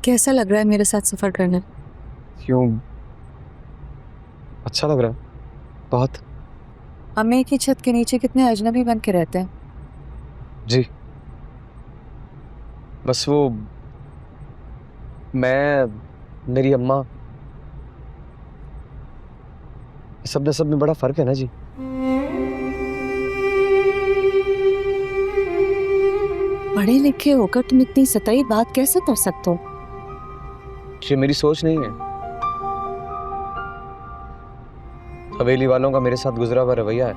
कैसा लग रहा है मेरे साथ सफर करना? क्यों? अच्छा लग रहा है बहुत। हम एक ही छत के नीचे कितने अजनबी बन के रहते हैं। जी, बस वो मैं, मेरी अम्मा, सब नसब में बड़ा फर्क है ना जी। पढ़े लिखे होकर तुम इतनी सतही बात कैसे कर सकते हो? ये मेरी सोच नहीं है, हवेली वालों का मेरे साथ गुजरा हुआ रवैया है।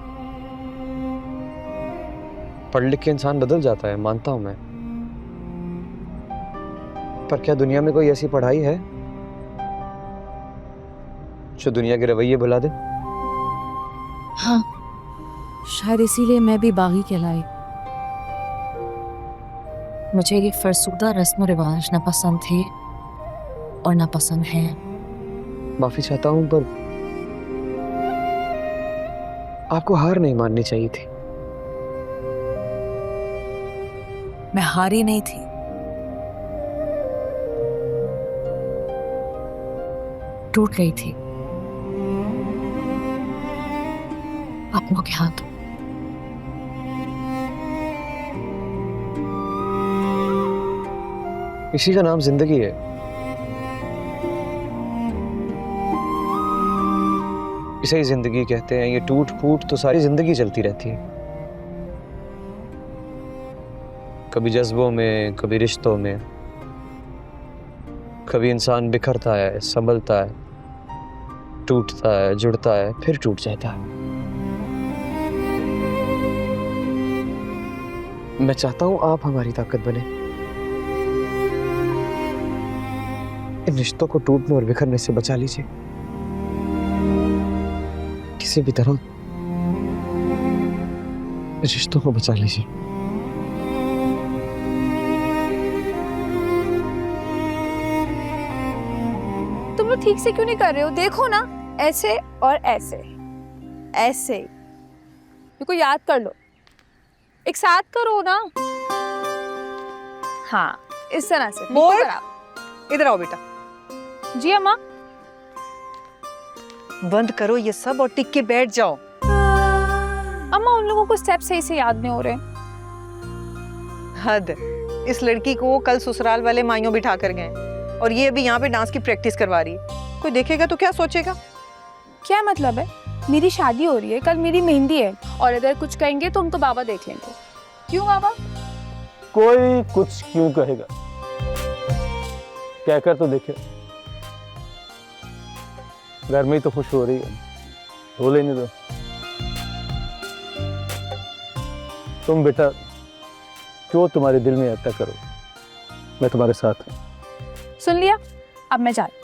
पढ़ लिख के इंसान बदल जाता है, मानता हूं मैं, पर क्या दुनिया में कोई ऐसी पढ़ाई है जो दुनिया के रवैये भुला दे? हाँ, शायद इसीलिए मैं भी बागी कहलाई। मुझे ये फरसुदा रस्म रिवाज ना पसंद थे और ना पसंद है। माफी चाहता हूं, पर आपको हार नहीं माननी चाहिए थी। मैं हारी नहीं थी, टूट गई थी अपनों के हाथों। इसी का नाम जिंदगी है। इसे ही जिंदगी कहते हैं। ये टूट फूट तो सारी जिंदगी चलती रहती है, कभी जज्बों में, कभी रिश्तों में। कभी इंसान बिखरता है, संभलता है, टूटता है, जुड़ता है, फिर टूट जाता है। मैं चाहता हूं आप हमारी ताकत बने, इन रिश्तों को टूटने और बिखरने से बचा लीजिए किसी भी तरह। रिश्तों को बचा लीजिए। तुम लोग ठीक से क्यों नहीं कर रहे हो? देखो ना, ऐसे और ऐसे, ऐसे। मेरे को याद कर लो, एक साथ करो ना। हाँ, इस तरह से। बोल, इधर आओ बेटा। जी अम्मा। बंद करो ये सब और टिक के बैठ जाओ। अम्मा, उन लोगों को स्टेप सही से याद नहीं हो रहे। हद, इस लड़की को कल ससुराल वाले माइयों बिठा कर गए और ये अभी यहाँ पे डांस की प्रैक्टिस करवा रही है। कोई देखेगा तो क्या सोचेगा? क्या मतलब है? मेरी शादी हो रही है, कल मेरी मेहंदी है, और अगर कुछ कहेंगे तो उनको बाबा देख लेंगे। क्यों बाबा? कोई कुछ क्यों कहेगा, कहकर तो देखे। घर में ही तो खुश हो रही है, हो लेने दो। तुम बेटा जो तुम्हारे दिल में आता करो, मैं तुम्हारे साथ हूं। सुन लिया, अब मैं जा रही।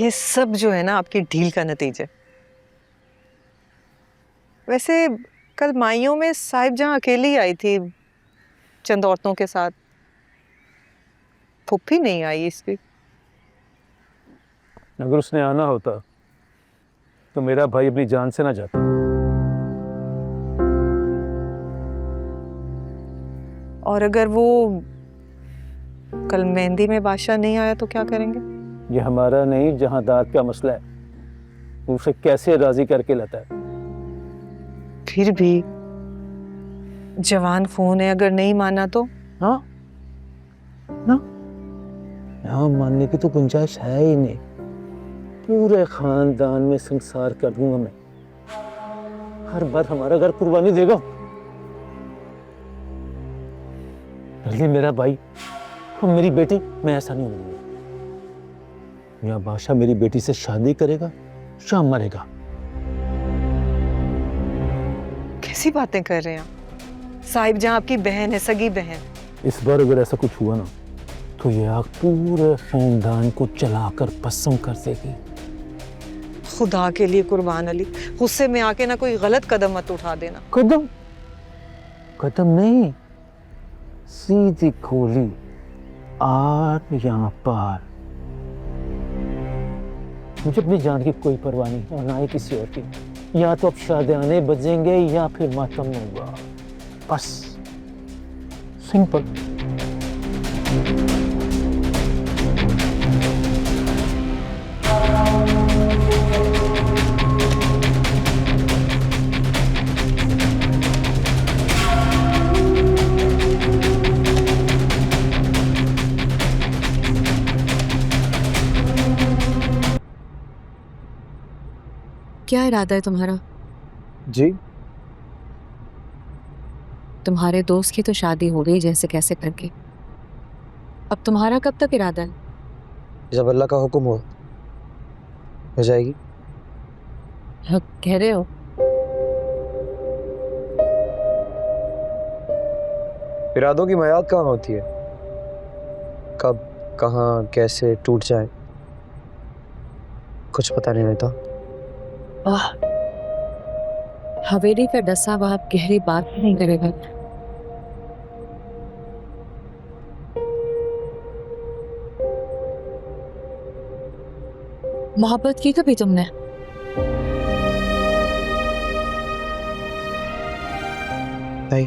ये सब जो है ना आपकी ढील का नतीजा। वैसे कल माइयों में साहिब जहाँ अकेली आई थी चंद औरतों के साथ, फुप्पी नहीं आई इसकी। अगर उसने आना होता तो मेरा भाई अपनी जान से ना जाता। और अगर वो कल मेहंदी में बादशाह नहीं आया तो क्या करेंगे? ये हमारा नहीं जहांदार का मसला है, उसे कैसे राजी करके लाता है। फिर भी जवान फोन है, अगर नहीं माना तो? हाँ ना, यहाँ मानने की तो गुंजाइश है ही नहीं। पूरे खानदान में संसार कर दूंगा मैं। हर बार हमारा घर कुर्बानी देगा। ये मेरा भाई और मेरी बेटी, मैं ऐसा नहीं होऊंगा। मियां बादशाह मेरी बेटी से शादी करेगा, शाम मरेगा। कैसी बातें कर रहे हैं आप? साहिब जहाँ आपकी बहन है, सगी बहन। इस बार अगर ऐसा कुछ हुआ ना तो ये आग पूरे खानदान को जलाकर भस्म कर देगी। खुदा के लिए कुर्बान अली, गुस्से में आके ना कोई गलत कदम मत उठा देना। कदम कदम नहीं, सीधी गोली, आर या पार। मुझे अपनी जान की कोई परवाह नहीं और ना ही किसी और की। या तो अब शादियाने बजेंगे या फिर मातम होगा, बस सिंपल। क्या इरादा है तुम्हारा? जी तुम्हारे दोस्त की तो शादी हो गई जैसे कैसे करके, अब तुम्हारा कब तक इरादा है? जब अल्लाह का हुक्म हो जाएगी। हाँ, कह रहे हो? इरादों की मियाद कहाँ होती है? कब कहाँ कैसे टूट जाए कुछ पता नहीं रहता। वाह, हवेली का डसा बाप गहरी बात भी नहीं करेगा। मोहब्बत की कभी तुमने? नहीं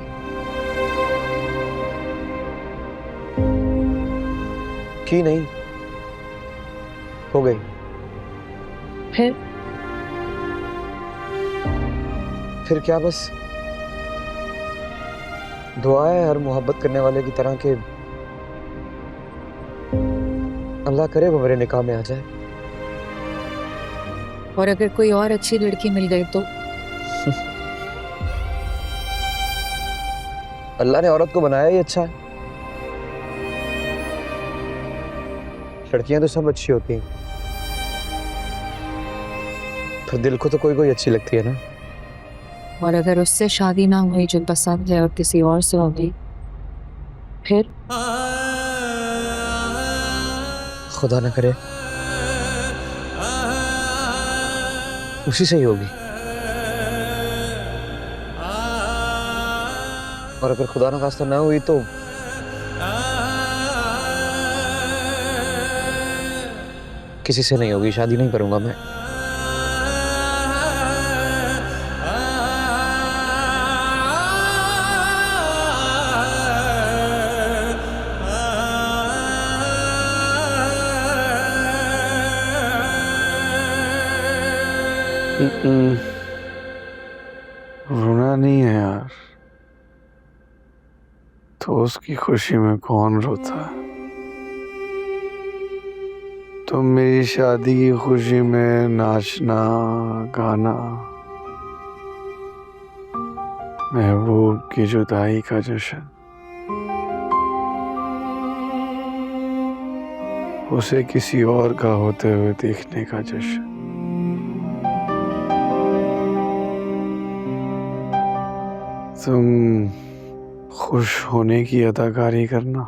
की नहीं, हो गई। फिर क्या, बस दुआ है हर मोहब्बत करने वाले की तरह के अल्लाह करे वो मेरे निकाह में आ जाए। और अगर कोई और अच्छी लड़की मिल गई तो? अल्लाह ने औरत को बनाया ही अच्छा है। लड़कियां तो सब अच्छी होती हैं, पर दिल को तो कोई कोई अच्छी लगती है ना। और अगर उससे शादी ना हुई जो पसंद है और किसी और से होगी, फिर? खुदा न करे उसी से ही होगी। और अगर खुदा न खास्ता ना हुई तो किसी से नहीं होगी, शादी नहीं करूंगा मैं। रोना नहीं है यार, तो उसकी खुशी में कौन रोता है। तुम मेरी शादी की खुशी में नाचना गाना, महबूब की जुदाई का जश्न, उसे किसी और का होते हुए देखने का जश्न। तुम खुश होने की अदाकारी करना।